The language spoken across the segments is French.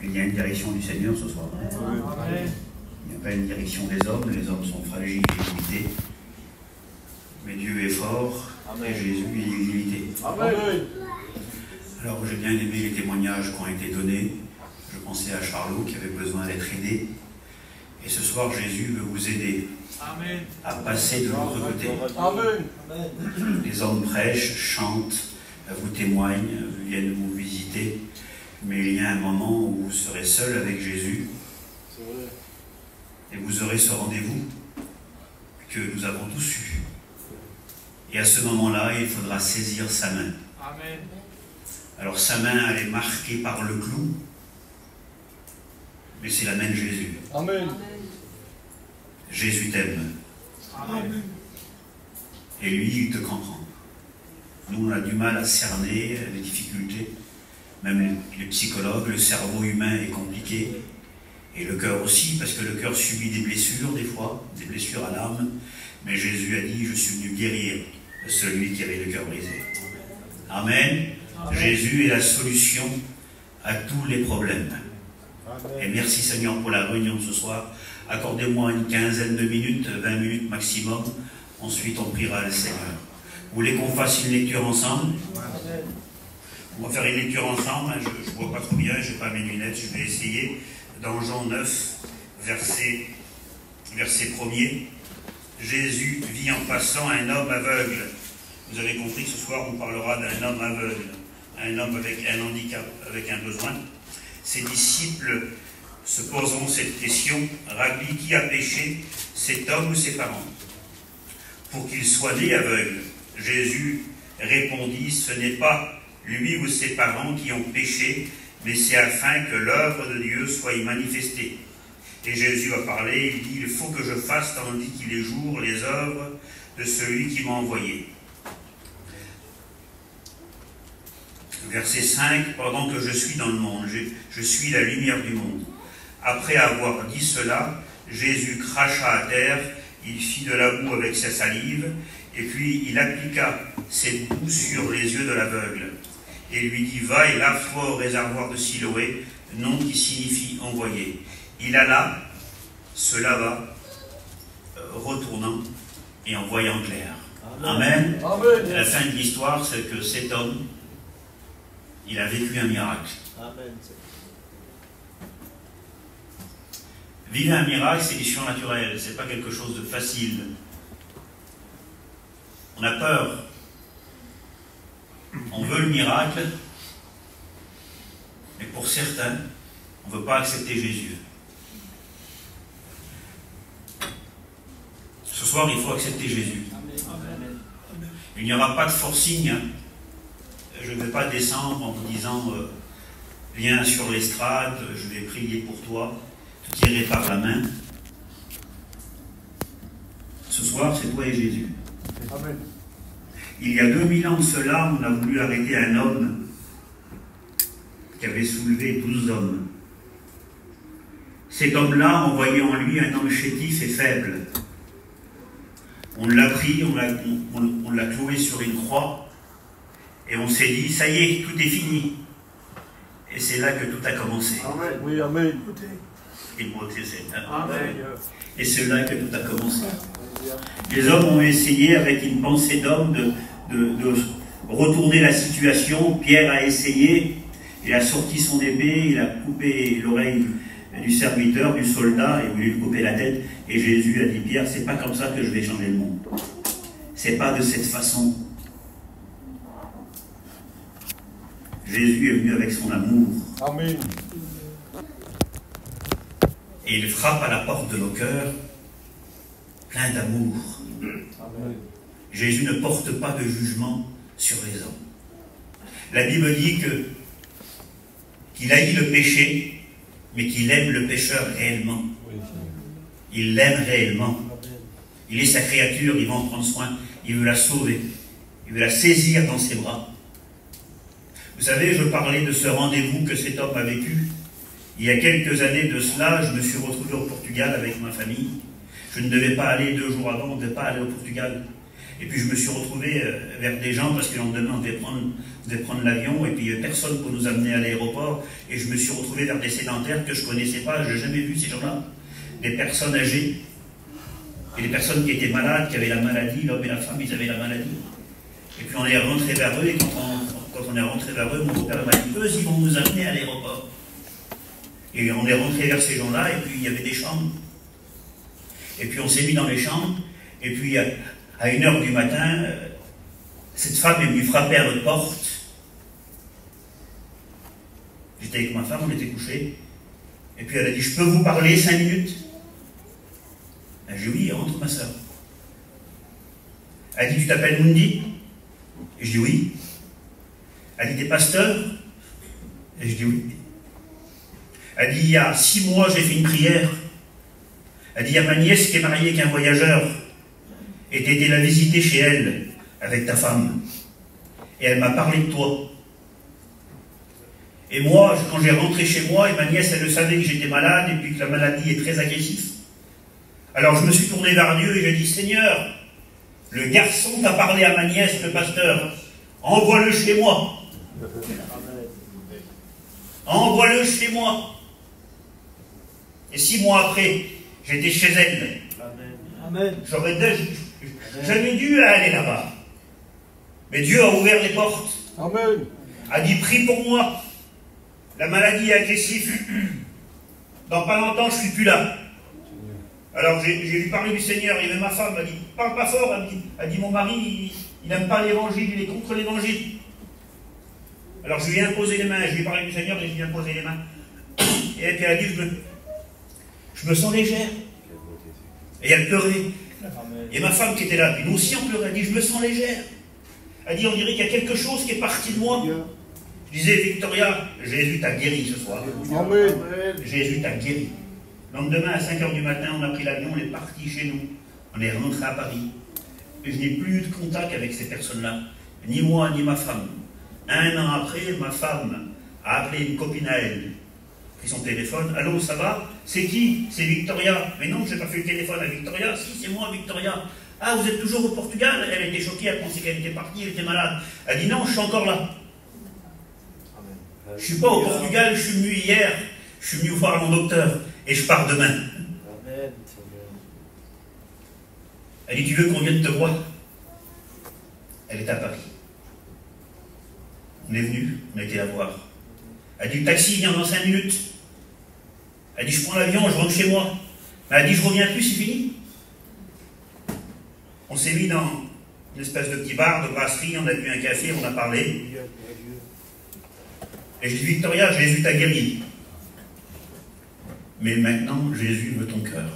Il y a une direction du Seigneur ce soir. Il n'y a pas une direction des hommes. Les hommes sont fragiles et limités. Mais Dieu est fort. Et Jésus est illimité. Alors j'ai bien aimé les témoignages qui ont été donnés. Je pensais à Charlot qui avait besoin d'être aidé. Et ce soir, Jésus veut vous aider à passer de l'autre côté. Les hommes prêchent, chantent, vous témoignent, viennent vous visiter. Mais il y a un moment où vous serez seul avec Jésus. Et vous aurez ce rendez-vous que nous avons tous eu. Et à ce moment-là, il faudra saisir sa main. Amen. Alors sa main, elle est marquée par le clou. Mais c'est la main de Jésus. Amen. Jésus t'aime. Amen. Et lui, il te comprend. Nous, on a du mal à cerner les difficultés. Même les psychologues, le cerveau humain est compliqué. Et le cœur aussi, parce que le cœur subit des blessures, des fois, des blessures à l'âme. Mais Jésus a dit, je suis venu guérir celui qui avait le cœur brisé. Amen. Amen. Jésus est la solution à tous les problèmes. Amen. Et merci Seigneur pour la réunion de ce soir. Accordez-moi une quinzaine de minutes, 20 minutes maximum. Ensuite, on priera le Seigneur. Vous voulez qu'on fasse une lecture ensemble? On va faire une lecture ensemble. Je ne vois pas trop bien, je n'ai pas mes lunettes, je vais essayer. Dans Jean 9, verset 1er, Jésus vit en passant un homme aveugle. Vous avez compris que ce soir, on parlera d'un homme aveugle, un homme avec un handicap, avec un besoin. Ses disciples se poseront cette question, Rabbi, qui a péché, cet homme ou ses parents, pour qu'il soit né aveugle? Jésus répondit, ce n'est pas lui ou ses parents qui ont péché, mais c'est afin que l'œuvre de Dieu soit manifestée. Et Jésus a parlé, il dit, il faut que je fasse, tandis qu'il est jour, les œuvres de celui qui m'a envoyé. Verset 5, pendant que je suis dans le monde, je suis la lumière du monde. Après avoir dit cela, Jésus cracha à terre, il fit de la boue avec sa salive, et puis il appliqua cette boue sur les yeux de l'aveugle. Et lui dit, va et lave-toi au réservoir de Siloé, nom qui signifie envoyé. Il alla, se lava, retournant et en voyant clair. Amen. Amen. La fin de l'histoire, c'est que cet homme, il a vécu un miracle. Amen. Vivre un miracle, c'est du surnaturel, c'est pas quelque chose de facile. On a peur. On veut le miracle, mais pour certains, on ne veut pas accepter Jésus. Ce soir, il faut accepter Jésus. Il n'y aura pas de forcing. Je ne vais pas descendre en vous disant viens sur l'estrade, je vais prier pour toi, te tirer par la main. Ce soir, c'est toi et Jésus. Amen. Il y a 2000 ans de cela, on a voulu arrêter un homme qui avait soulevé 12 hommes. Cet homme-là, on voyait en lui un homme chétif et faible. On l'a pris, on l'a cloué sur une croix, et on s'est dit, ça y est, tout est fini. Et c'est là que tout a commencé. Amen. Oui, amen. Amen. Et c'est là que tout a commencé. Les hommes ont essayé, avec une pensée d'homme, de retourner la situation. Pierre a essayé, il a sorti son épée, il a coupé l'oreille du serviteur, du soldat, et voulu lui couper la tête. Et Jésus a dit, Pierre, c'est pas comme ça que je vais changer le monde. C'est pas de cette façon. Jésus est venu avec son amour. Amen. Et il frappe à la porte de nos cœurs, plein d'amour. Jésus ne porte pas de jugement sur les hommes. La Bible dit qu'il haït le péché, mais qu'il aime le pécheur réellement. Il l'aime réellement. Il est sa créature, il va en prendre soin, il veut la sauver, il veut la saisir dans ses bras. Vous savez, je parlais de ce rendez-vous que cet homme a vécu. Il y a quelques années de cela, je me suis retrouvé au Portugal avec ma famille. Je ne devais pas aller 2 jours avant, on ne devait pas aller au Portugal. Et puis je me suis retrouvé vers des gens, parce que le lendemain on devait prendre l'avion, et puis personne pour nous amener à l'aéroport, et je me suis retrouvé vers des sédentaires que je ne connaissais pas, je n'ai jamais vu ces gens-là, des personnes âgées, et des personnes qui étaient malades, qui avaient la maladie, l'homme et la femme, ils avaient la maladie. Et puis on est rentré vers eux, et quand on est rentré vers eux, mon beau-père m'a dit, eux, ils vont nous amener à l'aéroport. Et on est rentré vers ces gens-là, et puis il y avait des chambres. Et puis on s'est mis dans les chambres, et puis à 1h du matin, cette femme est venue frapper à notre porte. J'étais avec ma femme, on était couchés. Et puis elle a dit, je peux vous parler 5 minutes? J'ai dit, oui, rentre ma soeur. Elle a dit, tu t'appelles Mundi? Et je dis oui. Elle dit, t'es pasteur? Et je dis oui. Elle dit, il y a 6 mois, j'ai fait une prière. Elle dit, il y a ma nièce qui est mariée avec un voyageur. Et t'es allé la visiter chez elle, avec ta femme. Et elle m'a parlé de toi. Et moi, quand j'ai rentré chez moi, et ma nièce, elle le savait que j'étais malade, et puis que la maladie est très agressive. Alors je me suis tourné vers Dieu et j'ai dit, Seigneur, le garçon t'a parlé à ma nièce, le pasteur, envoie-le chez moi. Envoie-le chez moi. Et 6 mois après, j'étais chez elle. J'avais dû aller là-bas. Mais Dieu a ouvert les portes. Amen. A dit, prie pour moi. La maladie est agressive. Dans pas longtemps, je ne suis plus là. Alors j'ai lui parlé du Seigneur. Il y avait ma femme, elle a dit, parle pas fort. Elle dit, mon mari, il n'aime pas l'évangile, il est contre l'évangile. Alors je lui ai imposé les mains. Je lui ai parlé du Seigneur et je lui ai imposé les mains. Et puis elle a dit, je me sens légère. Et elle pleurait. Et ma femme qui était là, puis nous aussi on pleurait, elle dit, je me sens légère. Elle dit, on dirait qu'il y a quelque chose qui est parti de moi. Je disais, Victoria, Jésus t'a guéri ce soir. Amen. Jésus t'a guéri. Donc demain à 5h du matin, on a pris l'avion, on est parti chez nous. On est rentré à Paris. Et je n'ai plus eu de contact avec ces personnes-là. Ni moi, ni ma femme. 1 an après, ma femme a appelé une copine à elle. Pris son téléphone. Allô, ça va? C'est qui? C'est Victoria. Mais non, je n'ai pas fait le téléphone à Victoria. Si, c'est moi, Victoria. Ah, vous êtes toujours au Portugal? Elle était choquée, elle pensait qu'elle était partie, elle était malade. Elle dit non, je suis encore là. Je ne suis pas au Portugal, je suis venu hier. Je suis venu voir mon docteur et je pars demain. Elle dit, tu veux qu'on vienne te voir? Elle est à Paris. On est venu, on a été la voir. Elle dit, le taxi vient dans 5 minutes. Elle dit, je prends l'avion, je rentre chez moi. Elle dit, je reviens plus, c'est fini. On s'est mis dans une espèce de petit bar, de brasserie, on a bu un café, on a parlé. Et j'ai dit, Victoria, Jésus t'a guéri. Mais maintenant, Jésus veut ton cœur.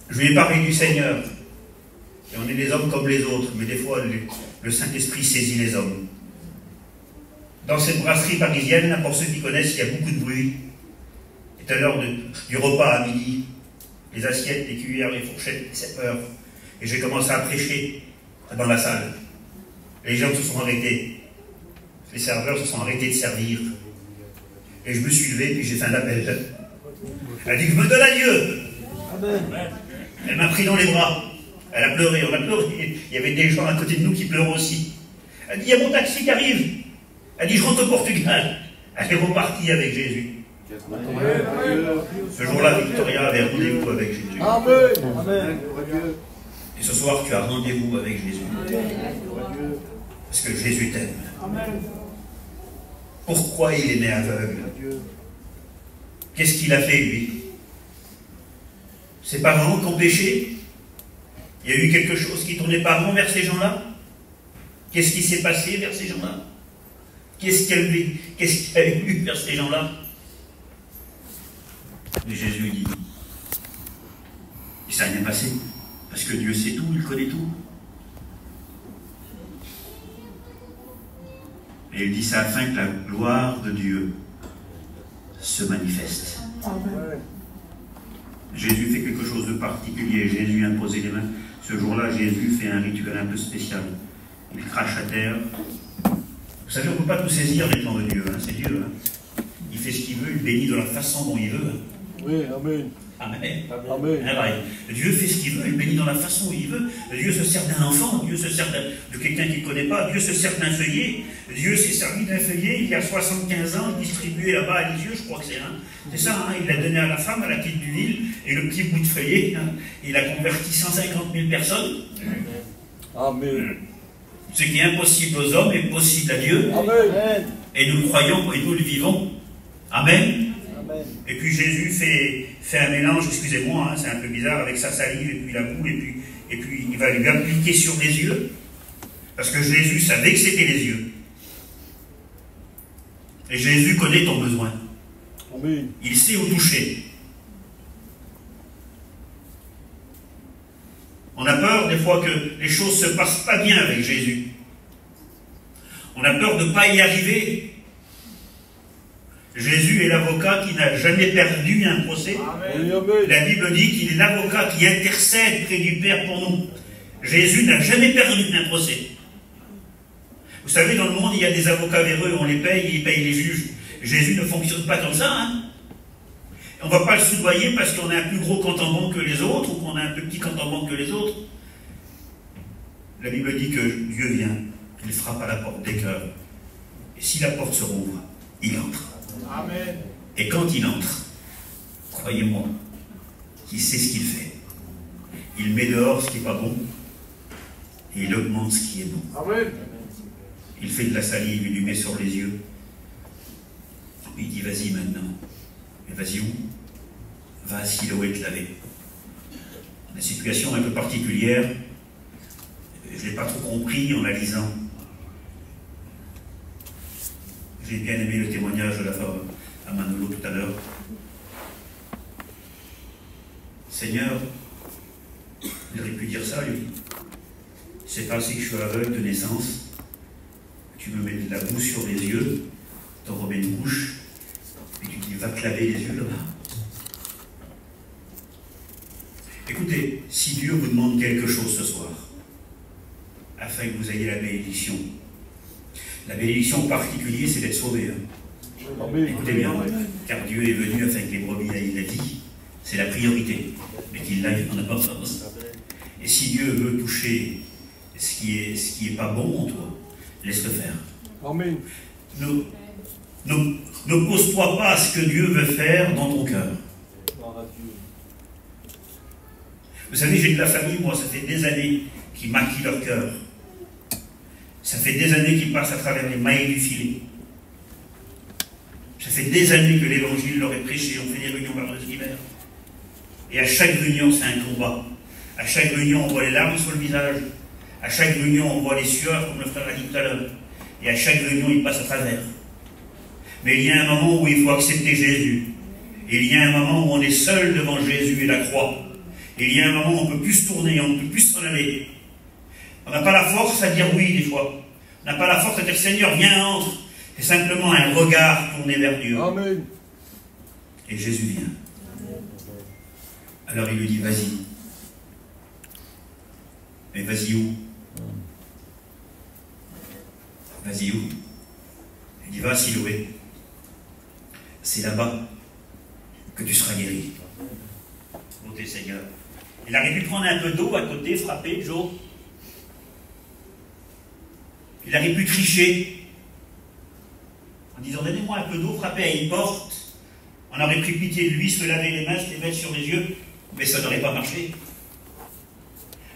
Je lui ai parlé du Seigneur. Et on est des hommes comme les autres, mais des fois, le Saint-Esprit saisit les hommes. Dans cette brasserie parisienne, pour ceux qui connaissent, il y a beaucoup de bruit. C'est à l'heure du repas à midi. Les assiettes, les cuillères, les fourchettes, 7 heures. Et j'ai commencé à prêcher dans la salle. Les gens se sont arrêtés. Les serveurs se sont arrêtés de servir. Et je me suis levé, puis j'ai fait un appel. Elle a dit, je me donne à Dieu. Amen. Elle m'a pris dans les bras. Elle a pleuré, on a pleuré. Il y avait des gens à côté de nous qui pleurent aussi. Elle dit, il y a mon taxi qui arrive. Elle dit, je rentre au Portugal. Elle est repartie avec Jésus. Ce jour-là, Victoria avait rendez-vous avec Jésus. Amen. Et ce soir, tu as rendez-vous avec Jésus. Parce que Jésus t'aime. Pourquoi il est né aveugle? Qu'est-ce qu'il a fait, lui? Ses parents qui ont péché? Il y a eu quelque chose qui tournait pas rond vers ces gens-là? Qu'est-ce qui s'est passé vers ces gens-là? Qu'est-ce qu'il y a eu vers ces gens-là? Et Jésus dit, et ça n'est passé, parce que Dieu sait tout, il connaît tout. Et il dit ça afin que la gloire de Dieu se manifeste. Amen. Jésus fait quelque chose de particulier. Jésus a imposé les mains. Ce jour-là, Jésus fait un rituel un peu spécial. Il crache à terre. Vous savez, on ne peut pas tout saisir les plans de Dieu. Hein. C'est Dieu. Hein. Il fait ce qu'il veut, il bénit de la façon dont il veut. Oui, amen. Amen. Amen. Alors, Dieu fait ce qu'il veut, il bénit dans la façon où il veut. Dieu se sert d'un enfant, Dieu se sert de quelqu'un qu'il ne connaît pas, Dieu se sert d'un feuillet. Dieu s'est servi d'un feuillet il y a 75 ans, il distribuait là-bas à Lisieux, je crois que c'est c'est ça, il l'a donné à la femme à la petite du Nil, et le petit bout de feuillet, il a converti 150 000 personnes. Amen. Ce qui est impossible aux hommes est possible à Dieu. Amen. Et nous le croyons et nous le vivons. Amen. Amen. Et puis Jésus fait un mélange, excusez-moi, c'est un peu bizarre, avec sa salive et puis la boue, et puis il va lui appliquer sur les yeux. Parce que Jésus savait que c'était les yeux. Et Jésus connaît ton besoin. Amen. Il sait où toucher. On a peur des fois que les choses ne se passent pas bien avec Jésus. On a peur de ne pas y arriver. Jésus est l'avocat qui n'a jamais perdu un procès. Amen. La Bible dit qu'il est l'avocat qui intercède près du Père pour nous. Jésus n'a jamais perdu un procès. Vous savez, dans le monde, il y a des avocats véreux, on les paye, ils payent les juges. Jésus ne fonctionne pas comme ça. Hein. On ne va pas le soudoyer parce qu'on a un plus gros compte en banque que les autres ou qu'on a un plus petit compte en banque que les autres. La Bible dit que Dieu vient, il frappe à la porte des cœurs. Et si la porte se rouvre, il entre. Amen. Et quand il entre, croyez-moi, qu'il sait ce qu'il fait. Il met dehors ce qui n'est pas bon et il augmente ce qui est bon. Amen. Il fait de la salive, il lui met sur les yeux. Il dit, vas-y maintenant. Mais vas-y où? Va à Siloé te laver. La situation est un peu particulière. Je ne l'ai pas trop compris en la lisant. J'ai bien aimé le témoignage de la femme à Manolo tout à l'heure. Seigneur, il aurait pu dire ça, lui. C'est parce que je suis aveugle de naissance. Tu me mets de la boue sur les yeux, t'en remets une bouche, et tu dis, va te laver les yeux là-bas. Écoutez, si Dieu vous demande quelque chose ce soir, afin que vous ayez la bénédiction, la bénédiction en particulier, c'est d'être sauvé. Hein. Amen. Écoutez bien, car Dieu est venu afin que les brebis aillent la vie. C'est la priorité, mais qu'il l'aille en abondance. Et si Dieu veut toucher ce qui est pas bon en toi, laisse-le faire. Amen. N'oppose-toi pas à ce que Dieu veut faire dans ton cœur. Vous savez, j'ai de la famille, moi, ça fait des années qui maquillent leur cœur. Ça fait des années qu'ils passent à travers les mailles du filet. Ça fait des années que l'évangile leur est prêché. On fait des réunions par l'hiver. Et à chaque réunion, c'est un combat. À chaque réunion, on voit les larmes sur le visage. À chaque réunion, on voit les sueurs, comme le frère a dit tout à l'heure. Et à chaque réunion, ils passent à travers. Mais il y a un moment où il faut accepter Jésus. Et il y a un moment où on est seul devant Jésus et la croix. Et il y a un moment où on ne peut plus se tourner, on ne peut plus s'en aller. On n'a pas la force à dire oui des fois. On n'a pas la force à dire Seigneur, viens, entre. C'est simplement un regard tourné vers Dieu. Amen. Et Jésus vient. Alors il lui dit, vas-y. Mais vas-y où? Vas-y où? Il dit, va à Siloé. C'est là-bas que tu seras guéri. Montez, Seigneur. Il aurait pu prendre un peu d'eau à côté, frapper, Joe. Il aurait pu tricher. En disant, donnez-moi un peu d'eau, frapper à une porte. On aurait pris pitié de lui, se laver les mains, se les mettre sur les yeux. Mais ça n'aurait pas marché.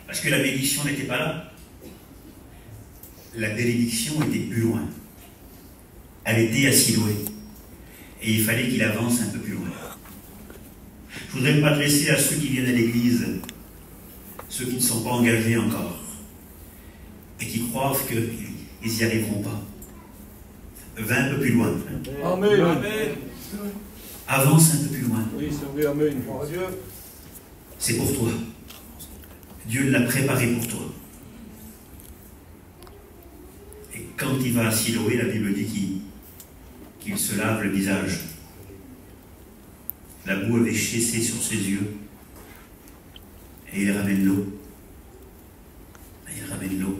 Parce que la bénédiction n'était pas là. La bénédiction était plus loin. Elle était à Siloé. Et il fallait qu'il avance un peu plus loin. Je voudrais m'adresser à ceux qui viennent à l'église, ceux qui ne sont pas engagés encore, et qui croient qu'ils n'y arriveront pas. Va un peu plus loin. Amen. Amen. Avance un peu plus loin. Oui, c'est vrai, Amen. C'est pour toi. Dieu l'a préparé pour toi. Et quand il va à Siloé, la Bible dit qu'il se lave le visage. La boue avait cessé sur ses yeux. Et il ramène l'eau. Il ramène l'eau.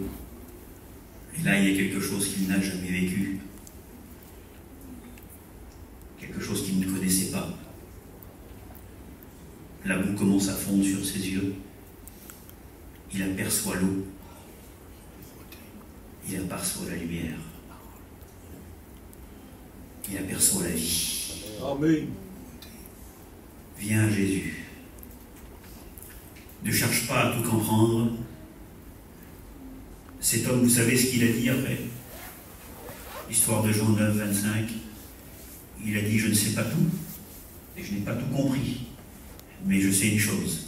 Et là, il y a quelque chose qu'il n'a jamais vécu. Quelque chose qu'il ne connaissait pas. commence à fondre sur ses yeux. Il aperçoit l'eau. Il aperçoit la lumière. Il aperçoit la vie. Amen. Viens à Jésus. Ne cherche pas à tout comprendre. Cet homme, vous savez ce qu'il a dit après? Histoire de Jean 9, 25. Il a dit, je ne sais pas tout, et je n'ai pas tout compris. Mais je sais une chose,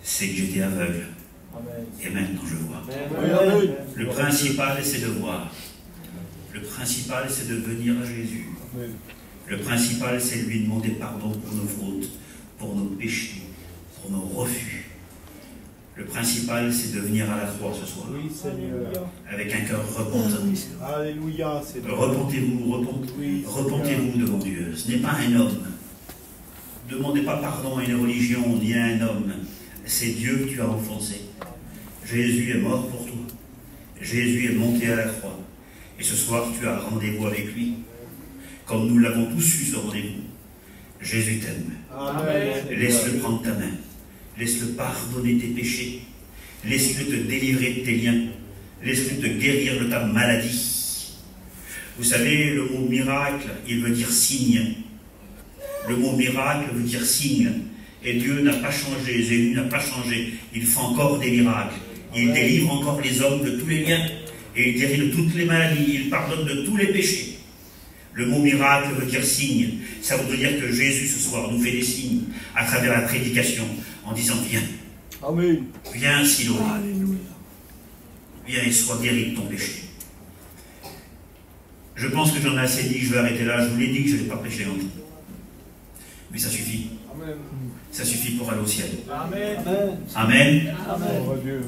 c'est que j'étais aveugle. Amen. Et maintenant je vois. Amen. Le principal, c'est de voir. Le principal, c'est de venir à Jésus. Amen. Le principal, c'est de lui demander pardon pour nos fautes, pour nos péchés, pour nos refus. Le principal, c'est de venir à la croix ce soir, Oui, Seigneur. avec un cœur repentant. Alléluia, Seigneur. Repentez-vous, Oui, repentez-vous devant Dieu. Ce n'est pas un homme. Ne demandez pas pardon à une religion ni à un homme. C'est Dieu que tu as offensé. Jésus est mort pour toi. Jésus est monté à la croix. Et ce soir, tu as rendez-vous avec lui. Comme nous l'avons tous eu, ce rendez-vous. Jésus t'aime. Amen. Laisse-le prendre ta main. Laisse-le pardonner tes péchés. Laisse-le te délivrer de tes liens. Laisse-le te guérir de ta maladie. Vous savez, le mot miracle, il veut dire signe. Le mot miracle veut dire signe. Et Dieu n'a pas changé, Jésus n'a pas changé. Il fait encore des miracles. Il délivre encore les hommes de tous les liens. Et il guérit de toutes les maladies. Il pardonne de tous les péchés. Le mot miracle veut dire signe. Ça veut dire que Jésus, ce soir, nous fait des signes à travers la prédication en disant, viens. Amen. Viens, Siloé. Viens et sois guéri de ton péché. Je pense que j'en ai assez dit, je vais arrêter là. Je vous l'ai dit que je n'ai pas prêché longtemps. Mais ça suffit. Amen. Ça suffit pour aller au ciel. Amen. Amen. Gloire à Dieu.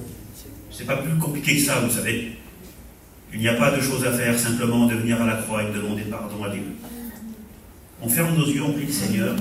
C'est pas plus compliqué que ça, vous savez. Il n'y a pas de choses à faire, simplement de venir à la croix et de demander pardon à Dieu. On ferme nos yeux, on prie le Seigneur.